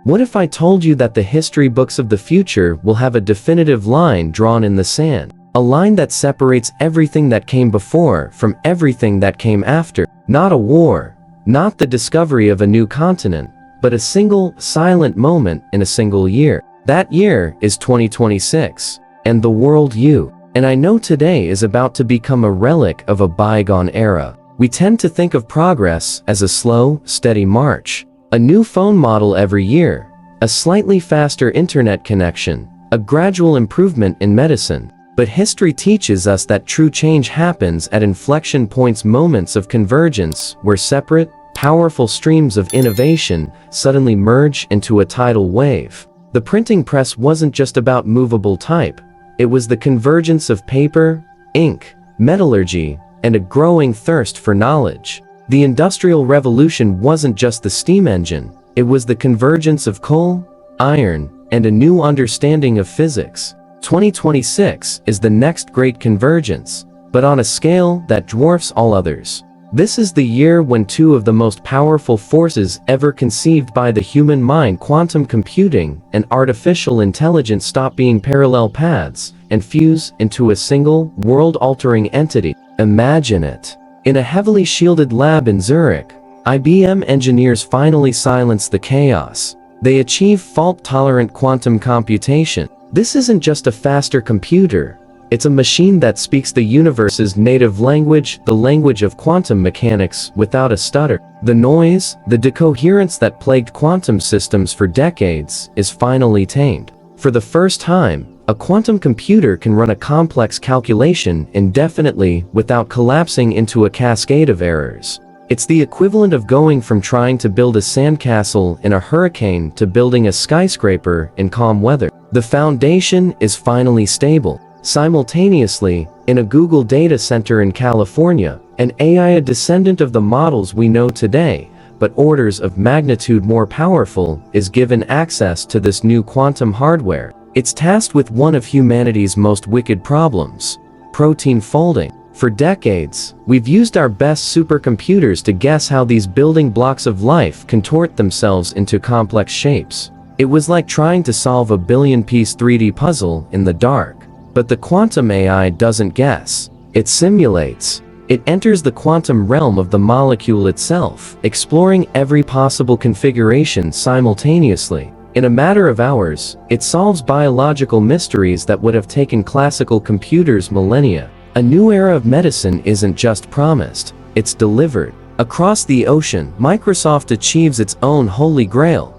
What if I told you that the history books of the future will have a definitive line drawn in the sand? A line that separates everything that came before from everything that came after. Not a war, not the discovery of a new continent, but a single, silent moment in a single year. That year is 2026, and the world you and I know today is about to become a relic of a bygone era. We tend to think of progress as a slow, steady march. A new phone model every year, a slightly faster internet connection, a gradual improvement in medicine. But history teaches us that true change happens at inflection points, moments of convergence, where separate, powerful streams of innovation suddenly merge into a tidal wave. The printing press wasn't just about movable type. It was the convergence of paper, ink, metallurgy, and a growing thirst for knowledge. The Industrial Revolution wasn't just the steam engine. It was the convergence of coal, iron, and a new understanding of physics. 2026 is the next great convergence, but on a scale that dwarfs all others. This is the year when two of the most powerful forces ever conceived by the human mind, quantum computing and artificial intelligence, stop being parallel paths and fuse into a single, world-altering entity. Imagine it. In a heavily shielded lab in Zurich, IBM engineers finally silence the chaos. They achieve fault-tolerant quantum computation. This isn't just a faster computer. It's a machine that speaks the universe's native language, the language of quantum mechanics, without a stutter. The noise, the decoherence that plagued quantum systems for decades, is finally tamed. For the first time, a quantum computer can run a complex calculation indefinitely without collapsing into a cascade of errors. It's the equivalent of going from trying to build a sandcastle in a hurricane to building a skyscraper in calm weather. The foundation is finally stable. Simultaneously, in a Google data center in California, an AI, a descendant of the models we know today, but orders of magnitude more powerful, is given access to this new quantum hardware. It's tasked with one of humanity's most wicked problems: protein folding. For decades, we've used our best supercomputers to guess how these building blocks of life contort themselves into complex shapes. It was like trying to solve a billion-piece 3D puzzle in the dark. But the quantum AI doesn't guess. It simulates. It enters the quantum realm of the molecule itself, exploring every possible configuration simultaneously. In a matter of hours, it solves biological mysteries that would have taken classical computers millennia. A new era of medicine isn't just promised, it's delivered. Across the ocean, Microsoft achieves its own holy grail,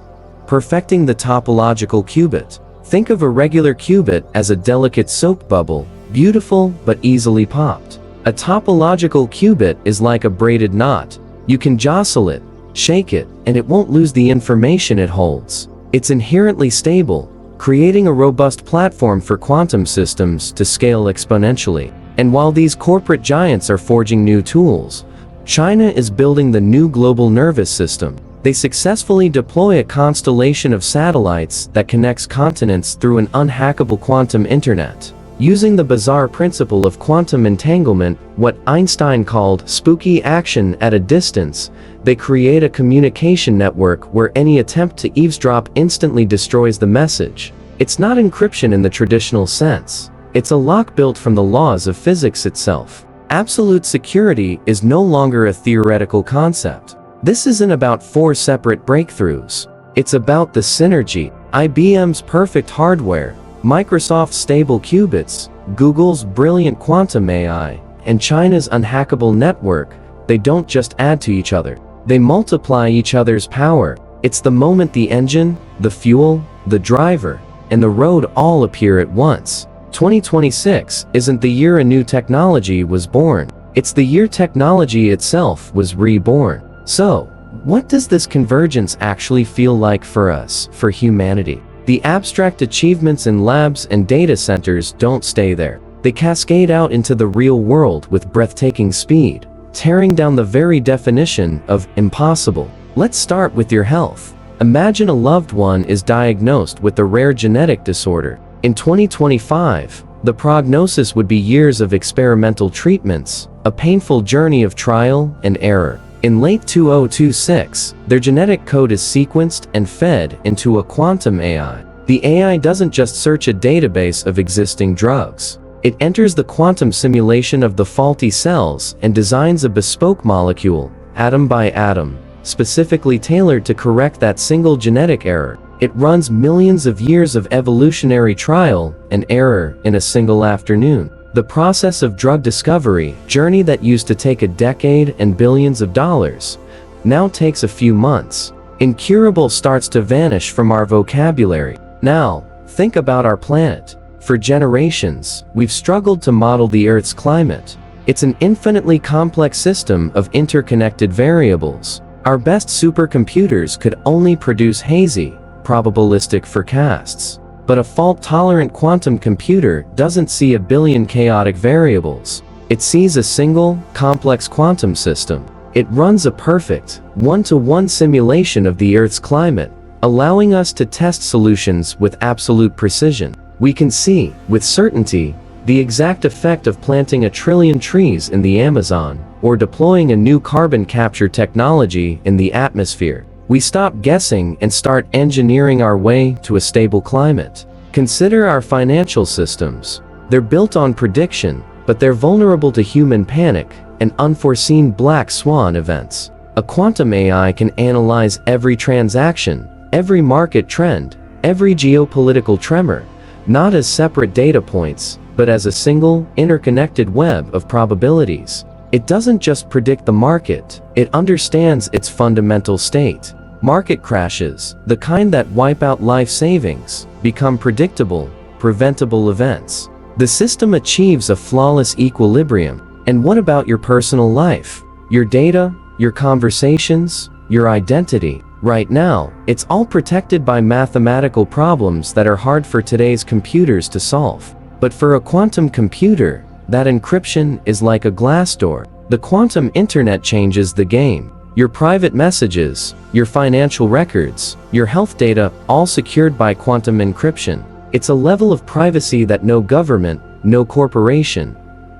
perfecting the topological qubit. Think of a regular qubit as a delicate soap bubble, beautiful but easily popped. A topological qubit is like a braided knot. You can jostle it, shake it, and it won't lose the information it holds. It's inherently stable, creating a robust platform for quantum systems to scale exponentially. And while these corporate giants are forging new tools, China is building the new global nervous system. They successfully deploy a constellation of satellites that connects continents through an unhackable quantum internet. Using the bizarre principle of quantum entanglement, what Einstein called spooky action at a distance, they create a communication network where any attempt to eavesdrop instantly destroys the message. It's not encryption in the traditional sense. It's a lock built from the laws of physics itself. Absolute security is no longer a theoretical concept. This isn't about four separate breakthroughs. It's about the synergy. IBM's perfect hardware, Microsoft's stable qubits, Google's brilliant quantum AI, and China's unhackable network. They don't just add to each other. They multiply each other's power. It's the moment the engine, the fuel, the driver, and the road all appear at once. 2026 isn't the year a new technology was born. It's the year technology itself was reborn. So, what does this convergence actually feel like for us, for humanity? The abstract achievements in labs and data centers don't stay there. They cascade out into the real world with breathtaking speed, tearing down the very definition of impossible. Let's start with your health. Imagine a loved one is diagnosed with a rare genetic disorder. In 2025, the prognosis would be years of experimental treatments, a painful journey of trial and error. In late 2026, their genetic code is sequenced and fed into a quantum AI. The AI doesn't just search a database of existing drugs. It enters the quantum simulation of the faulty cells and designs a bespoke molecule, atom by atom, specifically tailored to correct that single genetic error. It runs millions of years of evolutionary trial and error in a single afternoon. The process of drug discovery, journey that used to take a decade and billions of dollars, now takes a few months. Incurable starts to vanish from our vocabulary. Now, think about our planet. For generations, we've struggled to model the Earth's climate. It's an infinitely complex system of interconnected variables. Our best supercomputers could only produce hazy, probabilistic forecasts. But a fault-tolerant quantum computer doesn't see a billion chaotic variables. It sees a single, complex quantum system. It runs a perfect, one-to-one simulation of the Earth's climate, allowing us to test solutions with absolute precision. We can see, with certainty, the exact effect of planting 1 trillion trees in the Amazon, or deploying a new carbon capture technology in the atmosphere. We stop guessing and start engineering our way to a stable climate. Consider our financial systems. They're built on prediction, but they're vulnerable to human panic and unforeseen black swan events. A quantum AI can analyze every transaction, every market trend, every geopolitical tremor, not as separate data points, but as a single, interconnected web of probabilities. It doesn't just predict the market, it understands its fundamental state. Market crashes, the kind that wipe out life savings, become predictable, preventable events. The system achieves a flawless equilibrium. And what about your personal life? Your data, your conversations, your identity? Right now, it's all protected by mathematical problems that are hard for today's computers to solve. But for a quantum computer, that encryption is like a glass door. The quantum internet changes the game. Your private messages, your financial records, your health data, all secured by quantum encryption. It's a level of privacy that no government, no corporation,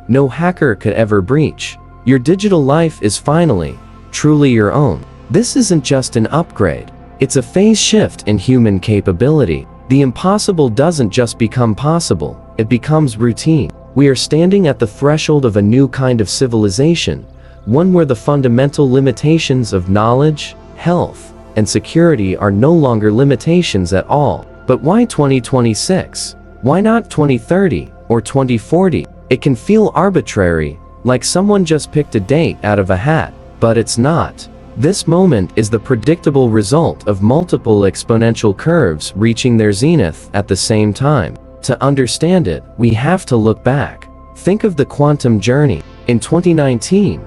no hacker could ever breach. Your digital life is finally, truly your own. This isn't just an upgrade. It's a phase shift in human capability. The impossible doesn't just become possible, it becomes routine. We are standing at the threshold of a new kind of civilization, one where the fundamental limitations of knowledge, health, and security are no longer limitations at all. But why 2026? Why not 2030 or 2040? It can feel arbitrary, like someone just picked a date out of a hat, but it's not. This moment is the predictable result of multiple exponential curves reaching their zenith at the same time. To understand it, we have to look back. Think of the quantum journey. In 2019,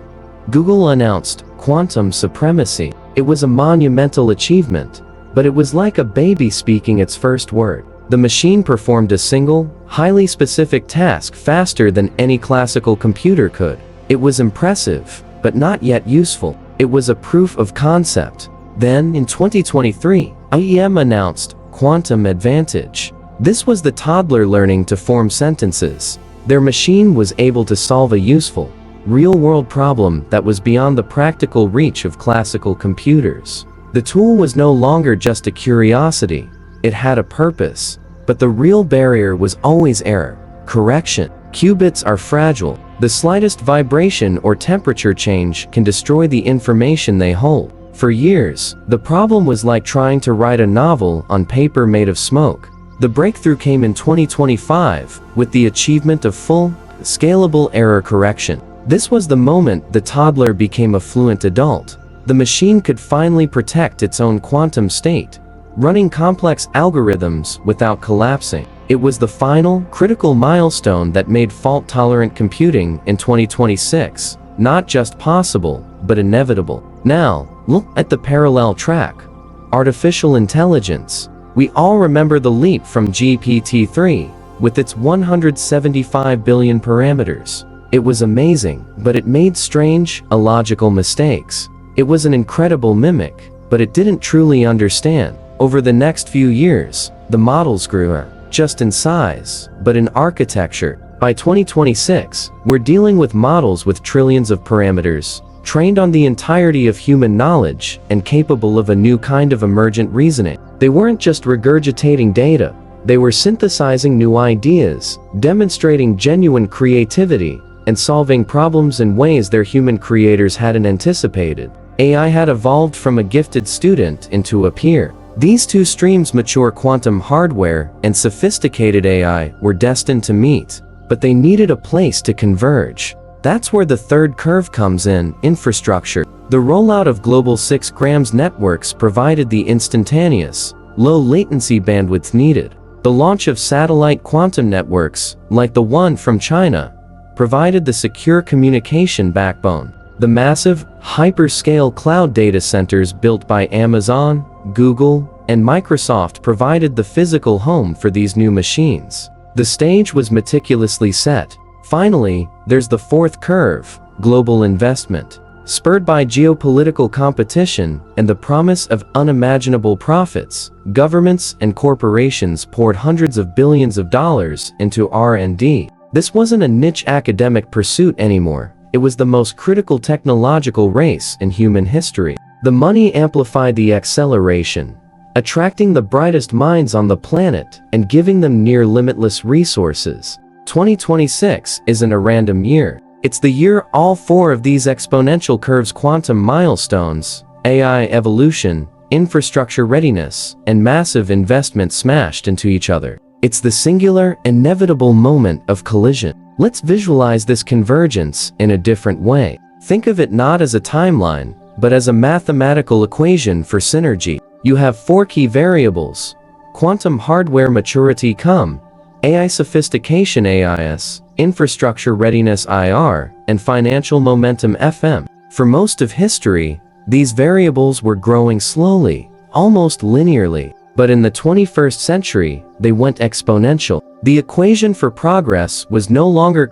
Google announced quantum supremacy. It was a monumental achievement, but it was like a baby speaking its first word. The machine performed a single, highly specific task faster than any classical computer could. It was impressive, but not yet useful. It was a proof of concept. Then, in 2023, IBM announced quantum advantage. This was the toddler learning to form sentences. Their machine was able to solve a useful, real-world problem that was beyond the practical reach of classical computers. The tool was no longer just a curiosity, it had a purpose. But the real barrier was always error, correction. Qubits are fragile. The slightest vibration or temperature change can destroy the information they hold. For years, the problem was like trying to write a novel on paper made of smoke. The breakthrough came in 2025, with the achievement of full, scalable error correction. This was the moment the toddler became a fluent adult. The machine could finally protect its own quantum state, running complex algorithms without collapsing. It was the final, critical milestone that made fault-tolerant computing in 2026 not just possible, but inevitable. Now, look at the parallel track. Artificial intelligence. We all remember the leap from GPT-3, with its 175 billion parameters. It was amazing, but it made strange, illogical mistakes. It was an incredible mimic, but it didn't truly understand. Over the next few years, the models grew not just in size, but in architecture. By 2026, we're dealing with models with trillions of parameters, trained on the entirety of human knowledge and capable of a new kind of emergent reasoning. They weren't just regurgitating data, they were synthesizing new ideas, demonstrating genuine creativity, and solving problems in ways their human creators hadn't anticipated. AI had evolved from a gifted student into a peer. These two streams, mature quantum hardware and sophisticated AI, were destined to meet, but they needed a place to converge. That's where the third curve comes in: infrastructure. The rollout of global 6 grams networks provided the instantaneous, low-latency bandwidth needed. The launch of satellite quantum networks, like the one from China, provided the secure communication backbone. The massive, hyperscale cloud data centers built by Amazon, Google, and Microsoft provided the physical home for these new machines. The stage was meticulously set. Finally, there's the fourth curve: global investment. Spurred by geopolitical competition and the promise of unimaginable profits, governments and corporations poured hundreds of billions of dollars into R&D. This wasn't a niche academic pursuit anymore. It was the most critical technological race in human history. The money amplified the acceleration, attracting the brightest minds on the planet and giving them near limitless resources. 2026 isn't a random year. It's the year all four of these exponential curves, quantum milestones, AI evolution, infrastructure readiness, and massive investment, smashed into each other. It's the singular, inevitable moment of collision. Let's visualize this convergence in a different way. Think of it not as a timeline, but as a mathematical equation for synergy. You have 4 key variables: quantum hardware maturity AI sophistication AIS, infrastructure readiness IR, and financial momentum FM. For most of history, these variables were growing slowly, almost linearly. But in the 21st century, they went exponential. The equation for progress was no longer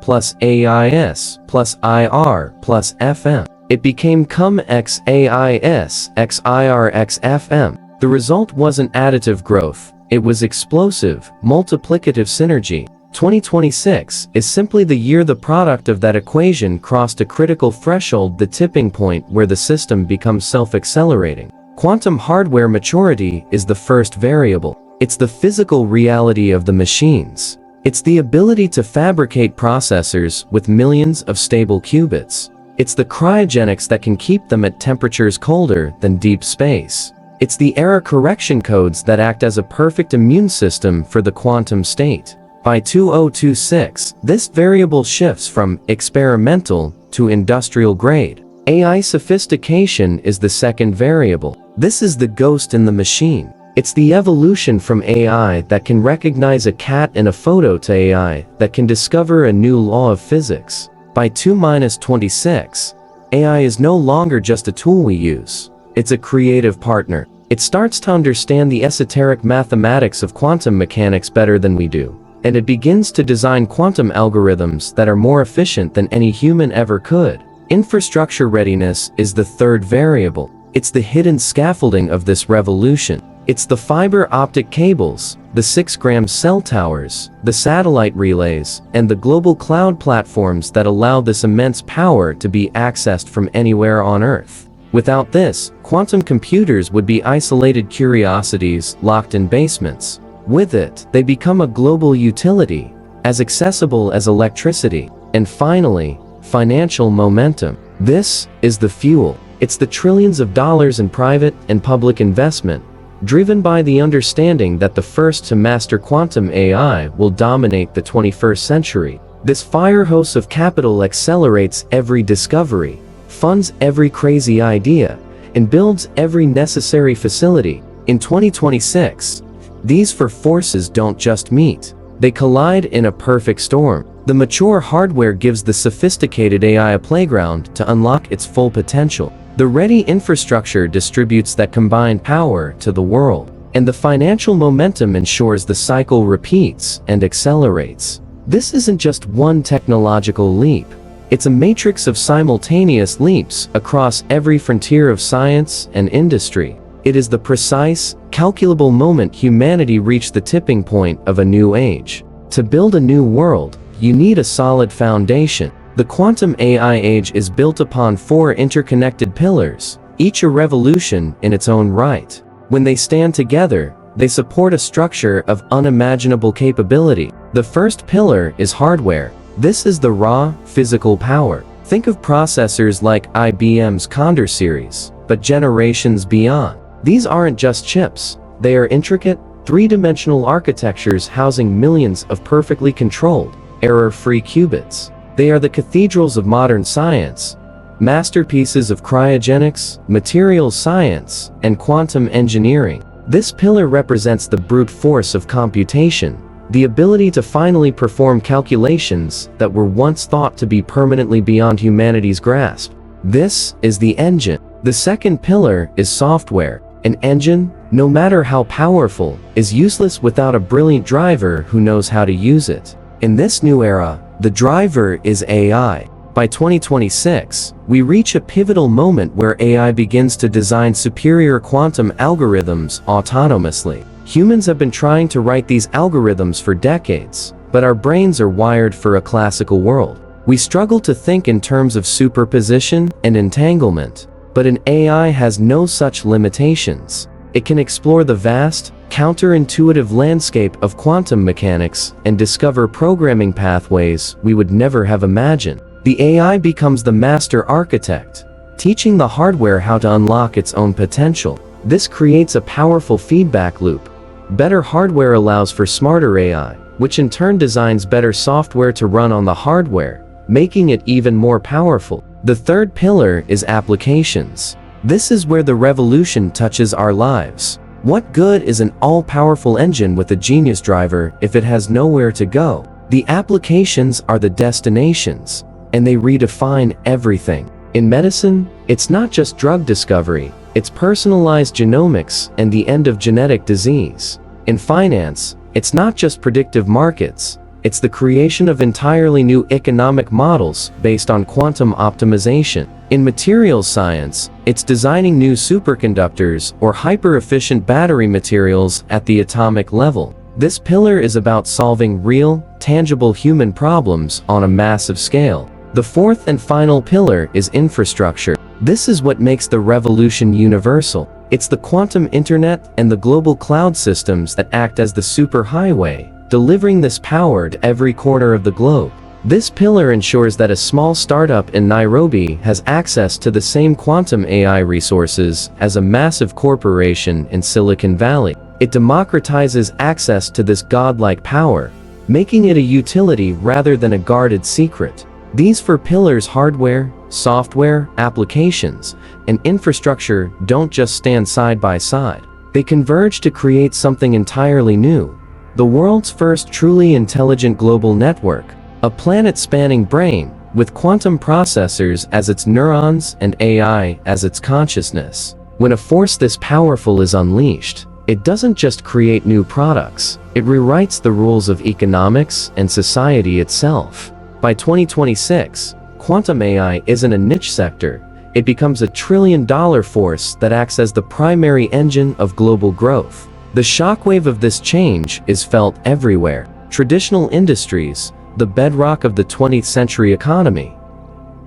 plus AIS plus IR plus FM. It became x AIS x IR x FM. The result wasn't additive growth, it was explosive, multiplicative synergy. 2026 is simply the year the product of that equation crossed a critical threshold, the tipping point where the system becomes self-accelerating. Quantum hardware maturity is the first variable. It's the physical reality of the machines. It's the ability to fabricate processors with millions of stable qubits. It's the cryogenics that can keep them at temperatures colder than deep space. It's the error correction codes that act as a perfect immune system for the quantum state. By 2026, this variable shifts from experimental to industrial grade. AI sophistication is the second variable. This is the ghost in the machine. It's the evolution from AI that can recognize a cat in a photo to AI that can discover a new law of physics. By 2026, AI is no longer just a tool we use. It's a creative partner. It starts to understand the esoteric mathematics of quantum mechanics better than we do. And it begins to design quantum algorithms that are more efficient than any human ever could. Infrastructure readiness is the third variable. It's the hidden scaffolding of this revolution. It's the fiber optic cables, the 6-gram cell towers, the satellite relays, and the global cloud platforms that allow this immense power to be accessed from anywhere on Earth. Without this, quantum computers would be isolated curiosities locked in basements. With it, they become a global utility, as accessible as electricity. And finally, financial momentum. This is the fuel. It's the trillions of dollars in private and public investment, driven by the understanding that the first to master quantum AI will dominate the 21st century. This fire hose of capital accelerates every discovery, funds every crazy idea, and builds every necessary facility. In 2026, these 4 forces don't just meet. They collide in a perfect storm. The mature hardware gives the sophisticated AI a playground to unlock its full potential. The ready infrastructure distributes that combined power to the world. And the financial momentum ensures the cycle repeats and accelerates. This isn't just one technological leap. It's a matrix of simultaneous leaps across every frontier of science and industry. It is the precise, calculable moment humanity reached the tipping point of a new age. To build a new world, you need a solid foundation. The quantum AI age is built upon 4 interconnected pillars, each a revolution in its own right. When they stand together, they support a structure of unimaginable capability. The first pillar is hardware. This is the raw, physical power. Think of processors like IBM's Condor series, but generations beyond. These aren't just chips. They are intricate, three-dimensional architectures housing millions of perfectly controlled, error-free qubits. They are the cathedrals of modern science, masterpieces of cryogenics, materials science, and quantum engineering. This pillar represents the brute force of computation, the ability to finally perform calculations that were once thought to be permanently beyond humanity's grasp. This is the engine. The second pillar is software. An engine, no matter how powerful, is useless without a brilliant driver who knows how to use it. In this new era, the driver is AI. By 2026, we reach a pivotal moment where AI begins to design superior quantum algorithms autonomously. Humans have been trying to write these algorithms for decades, but our brains are wired for a classical world. We struggle to think in terms of superposition and entanglement, but an AI has no such limitations. It can explore the vast, counterintuitive landscape of quantum mechanics and discover programming pathways we would never have imagined. The AI becomes the master architect, teaching the hardware how to unlock its own potential. This creates a powerful feedback loop. Better hardware allows for smarter AI, which in turn designs better software to run on the hardware, making it even more powerful. The third pillar is applications. This is where the revolution touches our lives. What good is an all-powerful engine with a genius driver if it has nowhere to go? The applications are the destinations, and they redefine everything. In medicine, it's not just drug discovery, it's personalized genomics and the end of genetic disease. In finance, it's not just predictive markets, it's the creation of entirely new economic models based on quantum optimization. In materials science, it's designing new superconductors or hyper-efficient battery materials at the atomic level. This pillar is about solving real, tangible human problems on a massive scale. The fourth and final pillar is infrastructure. This is what makes the revolution universal. It's the quantum internet and the global cloud systems that act as the superhighway, delivering this power to every corner of the globe. This pillar ensures that a small startup in Nairobi has access to the same quantum AI resources as a massive corporation in Silicon Valley. It democratizes access to this godlike power, making it a utility rather than a guarded secret. These 4 pillars, hardware, software, applications, and infrastructure, don't just stand side by side. They converge to create something entirely new. The world's first truly intelligent global network, a planet-spanning brain, with quantum processors as its neurons and AI as its consciousness. When a force this powerful is unleashed, it doesn't just create new products, it rewrites the rules of economics and society itself. By 2026, quantum AI isn't a niche sector, it becomes a trillion-dollar force that acts as the primary engine of global growth. The shockwave of this change is felt everywhere. Traditional industries, the bedrock of the 20th century economy,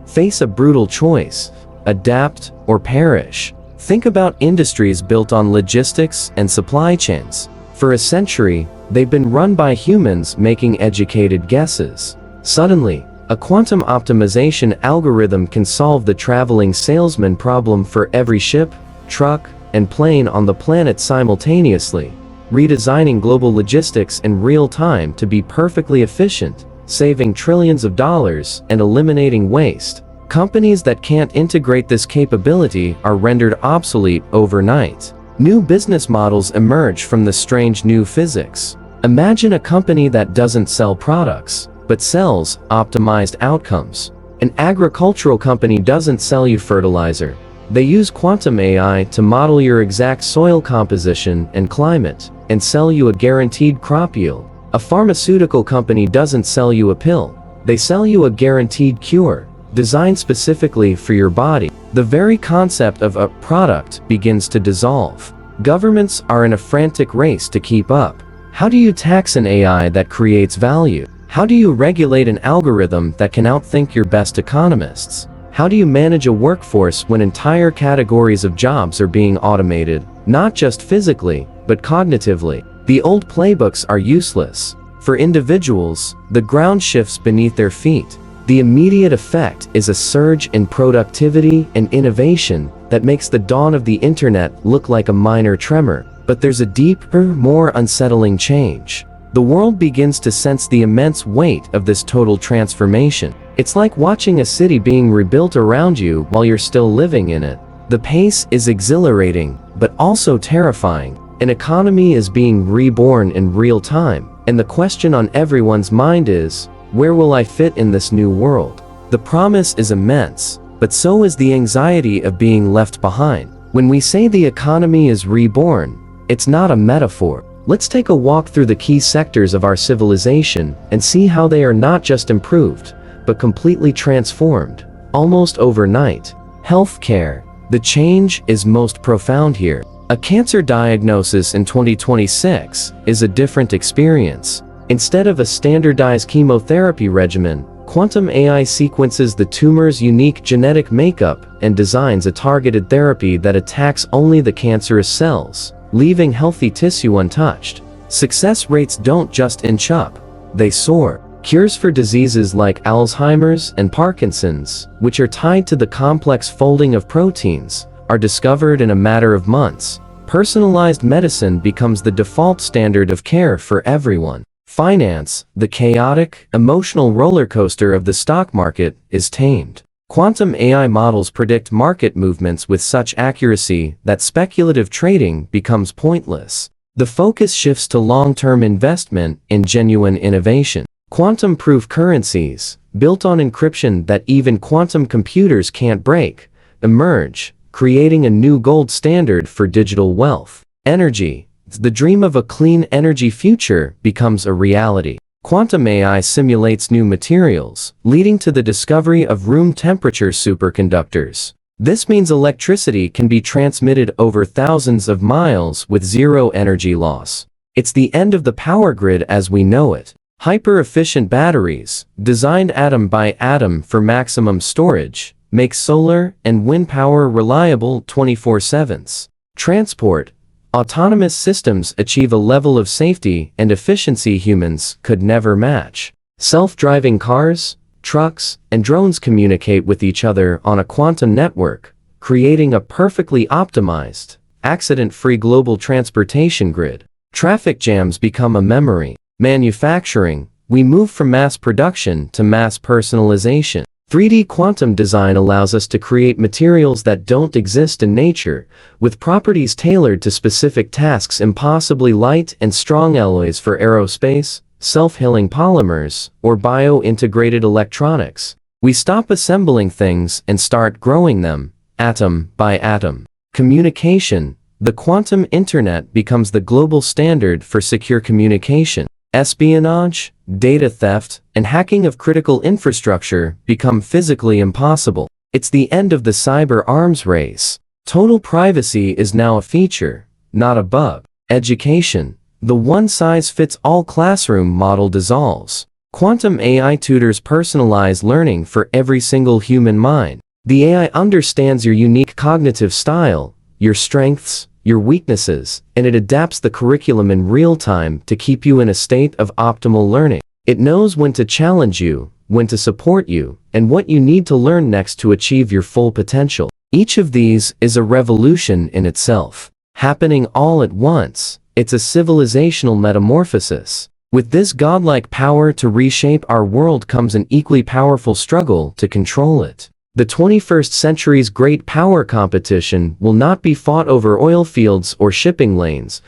face a brutal choice: adapt or perish. Think about industries built on logistics and supply chains. For a century, they've been run by humans making educated guesses. Suddenly, a quantum optimization algorithm can solve the traveling salesman problem for every ship, truck, and plane on the planet simultaneously, redesigning global logistics in real time to be perfectly efficient, saving trillions of dollars and eliminating waste. Companies that can't integrate this capability are rendered obsolete overnight. New business models emerge from the strange new physics. Imagine a company that doesn't sell products, but sells optimized outcomes. An agricultural company doesn't sell you fertilizer. They use quantum AI to model your exact soil composition and climate, and sell you a guaranteed crop yield. A pharmaceutical company doesn't sell you a pill. They sell you a guaranteed cure, designed specifically for your body. The very concept of a product begins to dissolve. Governments are in a frantic race to keep up. How do you tax an AI that creates value? How do you regulate an algorithm that can outthink your best economists? How do you manage a workforce when entire categories of jobs are being automated, not just physically, but cognitively? The old playbooks are useless. For individuals, the ground shifts beneath their feet. The immediate effect is a surge in productivity and innovation that makes the dawn of the internet look like a minor tremor. But there's a deeper, more unsettling change. The world begins to sense the immense weight of this total transformation. It's like watching a city being rebuilt around you while you're still living in it. The pace is exhilarating, but also terrifying. An economy is being reborn in real time, and the question on everyone's mind is, where will I fit in this new world? The promise is immense, but so is the anxiety of being left behind. When we say the economy is reborn, it's not a metaphor. Let's take a walk through the key sectors of our civilization and see how they are not just improved, but completely transformed, almost overnight. Healthcare. The change is most profound here. A cancer diagnosis in 2026 is a different experience. Instead of a standardized chemotherapy regimen, quantum AI sequences the tumor's unique genetic makeup and designs a targeted therapy that attacks only the cancerous cells, leaving healthy tissue untouched. Success rates don't just inch up, they soar. Cures for diseases like Alzheimer's and Parkinson's, which are tied to the complex folding of proteins, are discovered in a matter of months. Personalized medicine becomes the default standard of care for everyone. Finance, the chaotic, emotional roller coaster of the stock market, is tamed. Quantum AI models predict market movements with such accuracy that speculative trading becomes pointless. The focus shifts to long-term investment in genuine innovation. Quantum-proof currencies, built on encryption that even quantum computers can't break, emerge, creating a new gold standard for digital wealth. Energy. The dream of a clean energy future becomes a reality. Quantum AI simulates new materials, leading to the discovery of room temperature superconductors. This means electricity can be transmitted over thousands of miles with zero energy loss. It's the end of the power grid as we know it. Hyper-efficient batteries, designed atom by atom for maximum storage, make solar and wind power reliable 24/7. Transport. Autonomous systems achieve a level of safety and efficiency humans could never match. Self-driving cars, trucks, and drones communicate with each other on a quantum network, creating a perfectly optimized, accident-free global transportation grid. Traffic jams become a memory. Manufacturing. We move from mass production to mass personalization. 3D quantum design allows us to create materials that don't exist in nature, with properties tailored to specific tasks. Impossibly light and strong alloys for aerospace, self-healing polymers, or bio-integrated electronics. We stop assembling things and start growing them, atom by atom. Communication. The quantum internet becomes the global standard for secure communication. Espionage, data theft, and hacking of critical infrastructure become physically impossible. It's the end of the cyber arms race. Total privacy is now a feature, not a bug. Education. The one-size-fits-all classroom model dissolves. Quantum AI tutors personalize learning for every single human mind. The AI understands your unique cognitive style, your strengths, your weaknesses, and it adapts the curriculum in real time to keep you in a state of optimal learning. It knows when to challenge you, when to support you, and what you need to learn next to achieve your full potential. Each of these is a revolution in itself. Happening all at once, it's a civilizational metamorphosis. With this godlike power to reshape our world comes an equally powerful struggle to control it. The 21st century's great power competition will not be fought over oil fields or shipping lanes,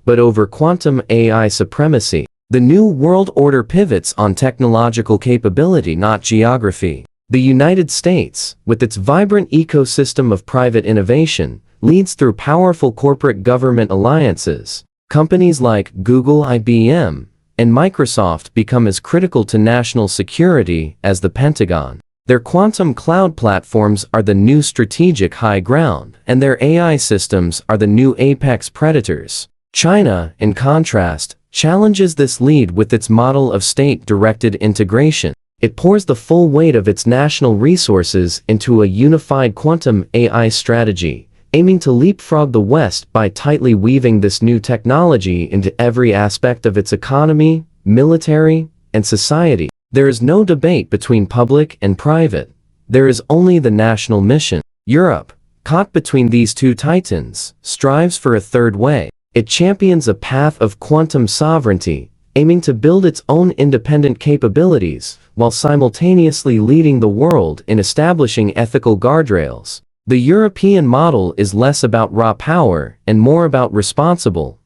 but over quantum AI supremacy. The new world order pivots on technological capability, not geography. The United States, with its vibrant ecosystem of private innovation, leads through powerful corporate government alliances. Companies like Google, IBM, and Microsoft become as critical to national security as the Pentagon. Their quantum cloud platforms are the new strategic high ground, and their AI systems are the new apex predators. China, in contrast, challenges this lead with its model of state-directed integration. It pours the full weight of its national resources into a unified quantum AI strategy, aiming to leapfrog the West by tightly weaving this new technology into every aspect of its economy, military, and society. There is no debate between public and private. There is only the national mission. Europe, caught between these two titans, strives for a third way. It champions a path of quantum sovereignty, aiming to build its own independent capabilities, while simultaneously leading the world in establishing ethical guardrails. The European model is less about raw power and more about responsible,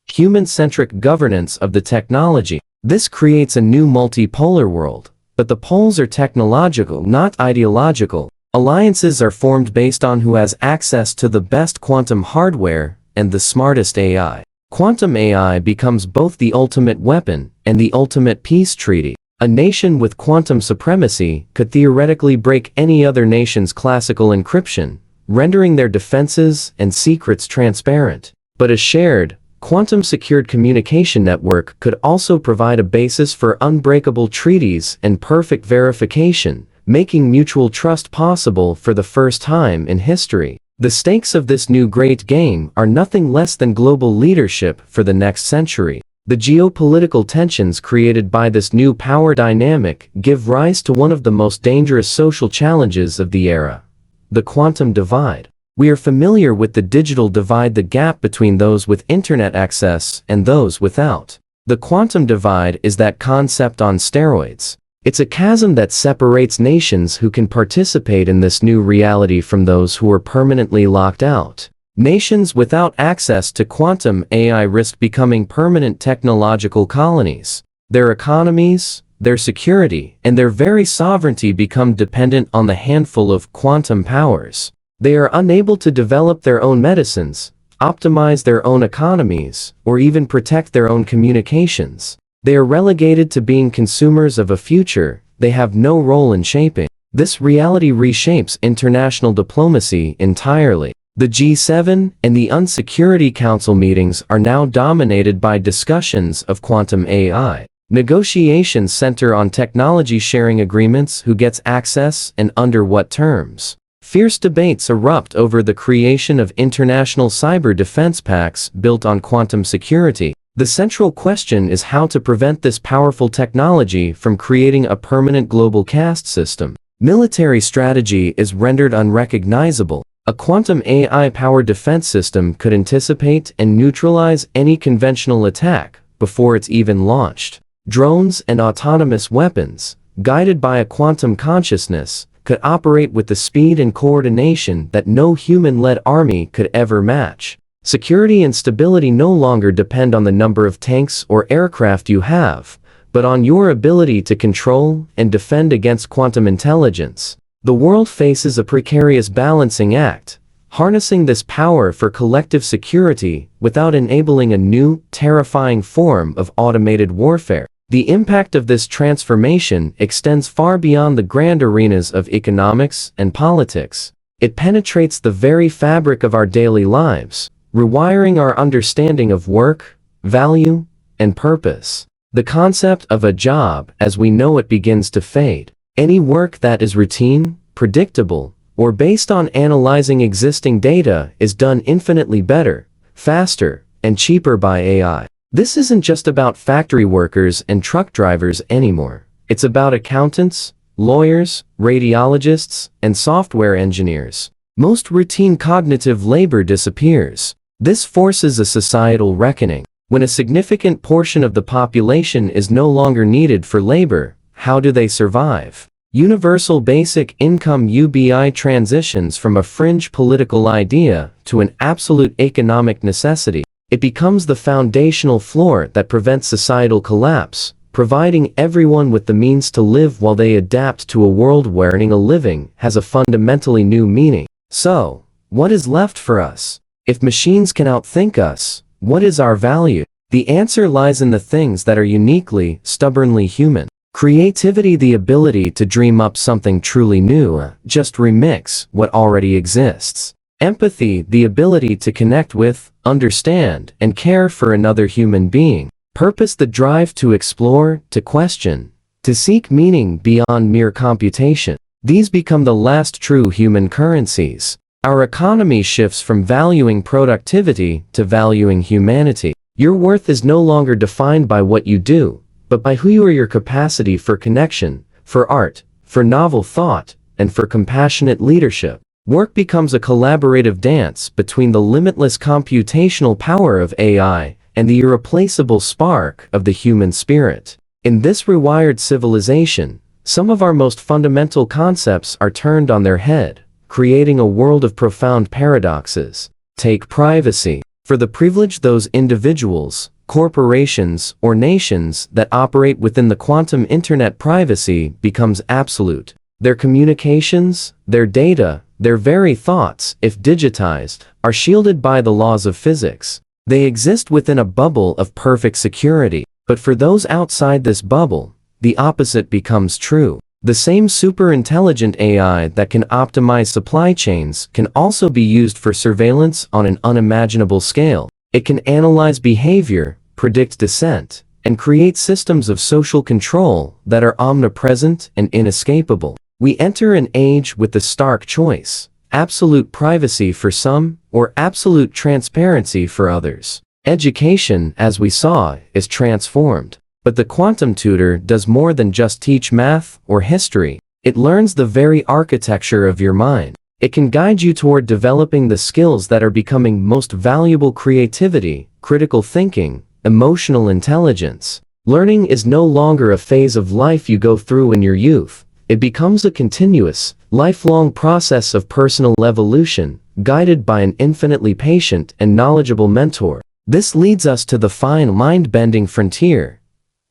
human-centric governance of the technology. This creates a new multipolar world, but the poles are technological, not ideological. Alliances are formed based on who has access to the best quantum hardware and the smartest AI. Quantum AI becomes both the ultimate weapon and the ultimate peace treaty. A nation with quantum supremacy could theoretically break any other nation's classical encryption, rendering their defenses and secrets transparent. But a shared, quantum-secured communication network could also provide a basis for unbreakable treaties and perfect verification, making mutual trust possible for the first time in history. The stakes of this new great game are nothing less than global leadership for the next century. The geopolitical tensions created by this new power dynamic give rise to one of the most dangerous social challenges of the era: the quantum divide. We are familiar with the digital divide, the gap between those with internet access and those without. The quantum divide is that concept on steroids. It's a chasm that separates nations who can participate in this new reality from those who are permanently locked out. Nations without access to quantum AI risk becoming permanent technological colonies. Their economies, their security, and their very sovereignty become dependent on the handful of quantum powers. They are unable to develop their own medicines, optimize their own economies, or even protect their own communications. They are relegated to being consumers of a future they have no role in shaping. This reality reshapes international diplomacy entirely. The G7 and the UN Security Council meetings are now dominated by discussions of quantum AI. Negotiations center on technology sharing agreements, who gets access and under what terms. Fierce debates erupt over the creation of international cyber defense pacts built on quantum security. The central question is how to prevent this powerful technology from creating a permanent global caste system. Military strategy is rendered unrecognizable. A quantum AI-powered defense system could anticipate and neutralize any conventional attack before it's even launched. Drones and autonomous weapons, guided by a quantum consciousness, could operate with the speed and coordination that no human-led army could ever match. Security and stability no longer depend on the number of tanks or aircraft you have, but on your ability to control and defend against quantum intelligence. The world faces a precarious balancing act, harnessing this power for collective security without enabling a new, terrifying form of automated warfare. The impact of this transformation extends far beyond the grand arenas of economics and politics. It penetrates the very fabric of our daily lives, rewiring our understanding of work, value, and purpose. The concept of a job as we know it begins to fade. Any work that is routine, predictable, or based on analyzing existing data is done infinitely better, faster, and cheaper by AI. This isn't just about factory workers and truck drivers anymore. It's about accountants, lawyers, radiologists, and software engineers. Most routine cognitive labor disappears. This forces a societal reckoning. When a significant portion of the population is no longer needed for labor, how do they survive? Universal Basic Income UBI transitions from a fringe political idea to an absolute economic necessity. It becomes the foundational floor that prevents societal collapse, providing everyone with the means to live while they adapt to a world where earning a living has a fundamentally new meaning. So, what is left for us? If machines can outthink us, what is our value? The answer lies in the things that are uniquely, stubbornly human. Creativity, the ability to dream up something truly new, just remix what already exists. Empathy, the ability to connect with, understand, and care for another human being. Purpose, the drive to explore, to question, to seek meaning beyond mere computation. These become the last true human currencies. Our economy shifts from valuing productivity to valuing humanity. Your worth is no longer defined by what you do, but by who you are. Your capacity for connection, for art, for novel thought, and for compassionate leadership. Work becomes a collaborative dance between the limitless computational power of AI and the irreplaceable spark of the human spirit. In this rewired civilization, some of our most fundamental concepts are turned on their head, creating a world of profound paradoxes. Take privacy. For the privileged, those individuals, corporations, or nations that operate within the quantum internet, privacy becomes absolute. Their communications, their data, their very thoughts, if digitized, are shielded by the laws of physics. They exist within a bubble of perfect security. But for those outside this bubble, the opposite becomes true. The same super-intelligent AI that can optimize supply chains can also be used for surveillance on an unimaginable scale. It can analyze behavior, predict dissent, and create systems of social control that are omnipresent and inescapable. We enter an age with the stark choice: absolute privacy for some, or absolute transparency for others. Education, as we saw, is transformed. But the quantum tutor does more than just teach math or history. It learns the very architecture of your mind. It can guide you toward developing the skills that are becoming most valuable: creativity, critical thinking, emotional intelligence. Learning is no longer a phase of life you go through in your youth. It becomes a continuous, lifelong process of personal evolution, guided by an infinitely patient and knowledgeable mentor. This leads us to the fine, mind-bending frontier: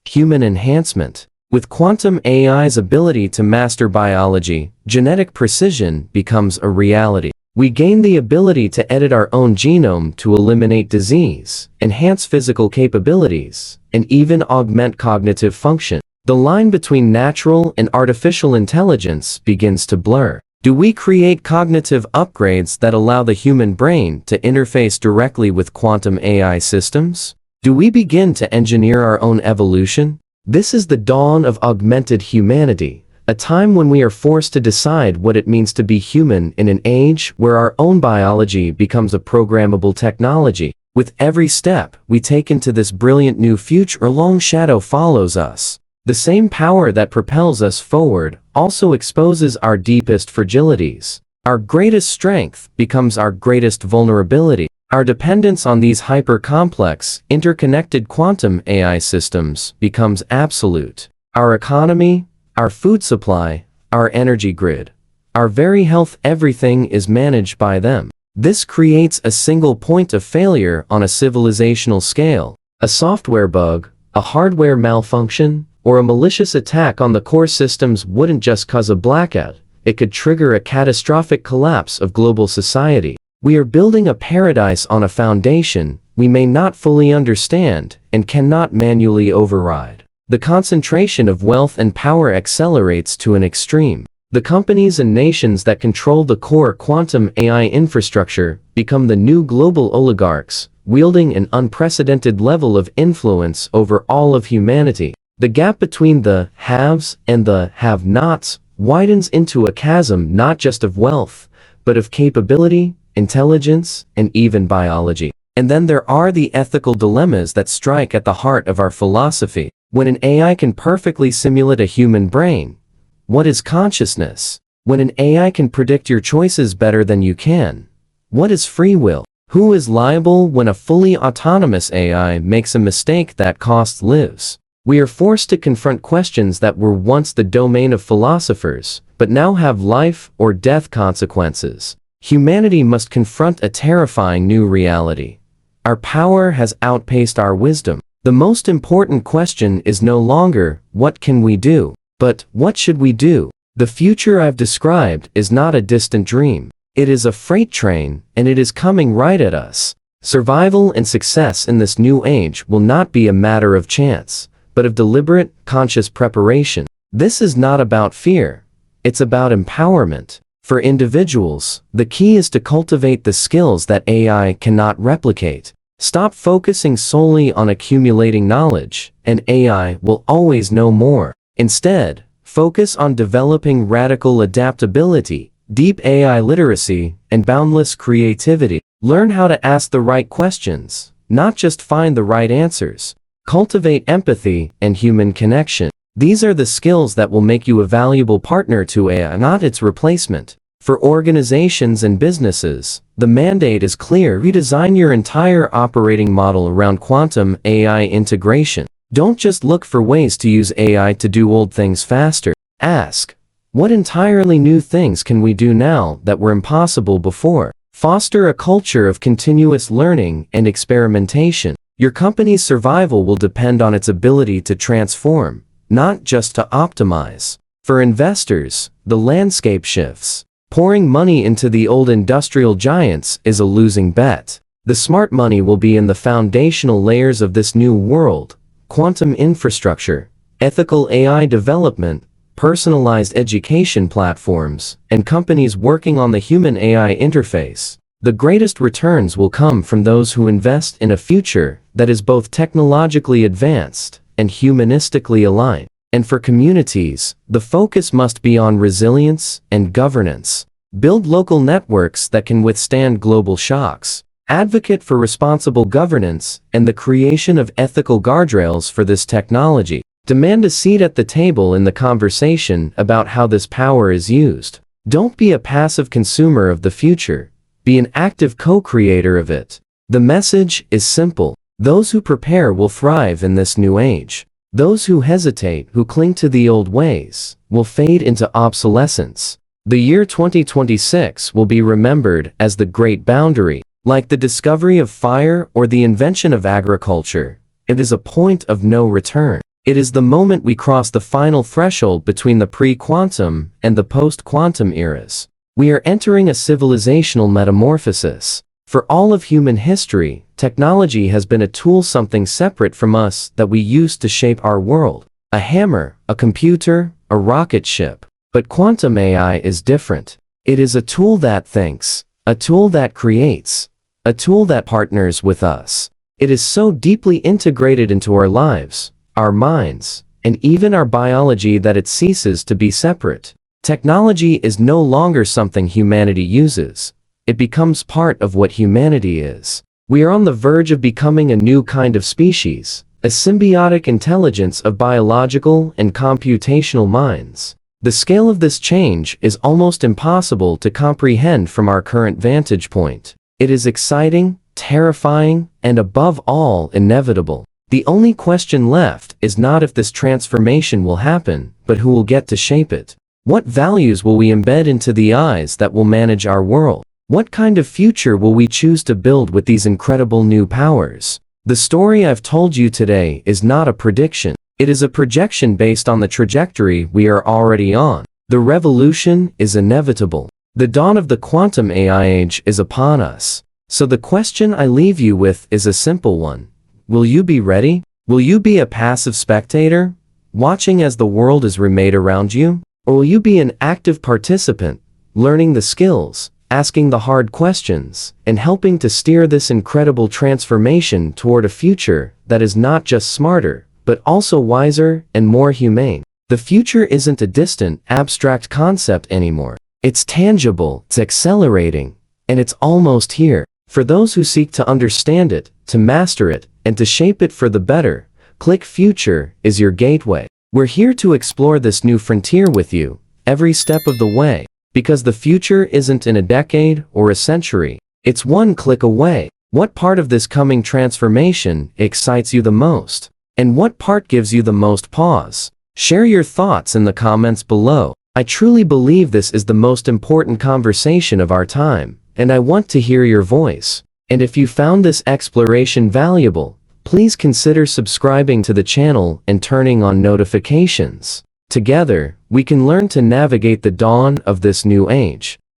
human enhancement. With quantum AI's ability to master biology, genetic precision becomes a reality. We gain the ability to edit our own genome to eliminate disease, enhance physical capabilities, and even augment cognitive function. The line between natural and artificial intelligence begins to blur. Do we create cognitive upgrades that allow the human brain to interface directly with quantum AI systems? Do we begin to engineer our own evolution? This is the dawn of augmented humanity, a time when we are forced to decide what it means to be human in an age where our own biology becomes a programmable technology. With every step we take into this brilliant new future, a long shadow follows us. The same power that propels us forward also exposes our deepest fragilities. Our greatest strength becomes our greatest vulnerability. Our dependence on these hyper-complex, interconnected quantum AI systems becomes absolute. Our economy, our food supply, our energy grid, our very health, everything is managed by them. This creates a single point of failure on a civilizational scale. A software bug, a hardware malfunction, or a malicious attack on the core systems wouldn't just cause a blackout, it could trigger a catastrophic collapse of global society. We are building a paradise on a foundation we may not fully understand and cannot manually override. The concentration of wealth and power accelerates to an extreme. The companies and nations that control the core quantum AI infrastructure become the new global oligarchs, wielding an unprecedented level of influence over all of humanity. The gap between the haves and the have-nots widens into a chasm not just of wealth, but of capability, intelligence, and even biology. And then there are the ethical dilemmas that strike at the heart of our philosophy. When an AI can perfectly simulate a human brain, what is consciousness? When an AI can predict your choices better than you can, what is free will? Who is liable when a fully autonomous AI makes a mistake that costs lives? We are forced to confront questions that were once the domain of philosophers, but now have life or death consequences. Humanity must confront a terrifying new reality. Our power has outpaced our wisdom. The most important question is no longer, what can we do? But, what should we do? The future I've described is not a distant dream. It is a freight train, and it is coming right at us. Survival and success in this new age will not be a matter of chance, but of deliberate, conscious preparation. This is not about fear. It's about empowerment. For individuals, the key is to cultivate the skills that AI cannot replicate. Stop focusing solely on accumulating knowledge, and AI will always know more. Instead, focus on developing radical adaptability, deep AI literacy, and boundless creativity. Learn how to ask the right questions, not just find the right answers. Cultivate empathy and human connection. These are the skills that will make you a valuable partner to AI, not its replacement. For organizations and businesses, the mandate is clear: redesign your entire operating model around quantum AI integration. Don't just look for ways to use AI to do old things faster. Ask, what entirely new things can we do now that were impossible before? Foster a culture of continuous learning and experimentation. Your company's survival will depend on its ability to transform, not just to optimize. For investors, the landscape shifts. Pouring money into the old industrial giants is a losing bet. The smart money will be in the foundational layers of this new world: quantum infrastructure, ethical AI development, personalized education platforms, and companies working on the human-AI interface. The greatest returns will come from those who invest in a future that is both technologically advanced and humanistically aligned. And for communities, the focus must be on resilience and governance. Build local networks that can withstand global shocks. Advocate for responsible governance and the creation of ethical guardrails for this technology. Demand a seat at the table in the conversation about how this power is used. Don't be a passive consumer of the future. Be an active co-creator of it. The message is simple: those who prepare will thrive in this new age. Those who hesitate, who cling to the old ways, will fade into obsolescence. The year 2026 will be remembered as the Great Boundary. Like the discovery of fire or the invention of agriculture, it is a point of no return. It is the moment we cross the final threshold between the pre-quantum and the post-quantum eras. We are entering a civilizational metamorphosis. For all of human history, technology has been a tool, something separate from us that we use to shape our world. A hammer, a computer, a rocket ship. But quantum AI is different. It is a tool that thinks, a tool that creates, a tool that partners with us. It is so deeply integrated into our lives, our minds, and even our biology that it ceases to be separate. Technology is no longer something humanity uses. It becomes part of what humanity is. We are on the verge of becoming a new kind of species, a symbiotic intelligence of biological and computational minds. The scale of this change is almost impossible to comprehend from our current vantage point. It is exciting, terrifying, and above all, inevitable. The only question left is not if this transformation will happen, but who will get to shape it. What values will we embed into the eyes that will manage our world? What kind of future will we choose to build with these incredible new powers? The story I've told you today is not a prediction. It is a projection based on the trajectory we are already on. The revolution is inevitable. The dawn of the quantum AI age is upon us. So the question I leave you with is a simple one. Will you be ready? Will you be a passive spectator, watching as the world is remade around you? Or will you be an active participant, learning the skills, asking the hard questions, and helping to steer this incredible transformation toward a future that is not just smarter, but also wiser and more humane? The future isn't a distant, abstract concept anymore. It's tangible, it's accelerating, and it's almost here. For those who seek to understand it, to master it, and to shape it for the better, Click Future is your gateway. We're here to explore this new frontier with you, every step of the way. Because the future isn't in a decade or a century. It's one click away. What part of this coming transformation excites you the most? And what part gives you the most pause? Share your thoughts in the comments below. I truly believe this is the most important conversation of our time, and I want to hear your voice. And if you found this exploration valuable, please consider subscribing to the channel and turning on notifications. Together, we can learn to navigate the dawn of this new age.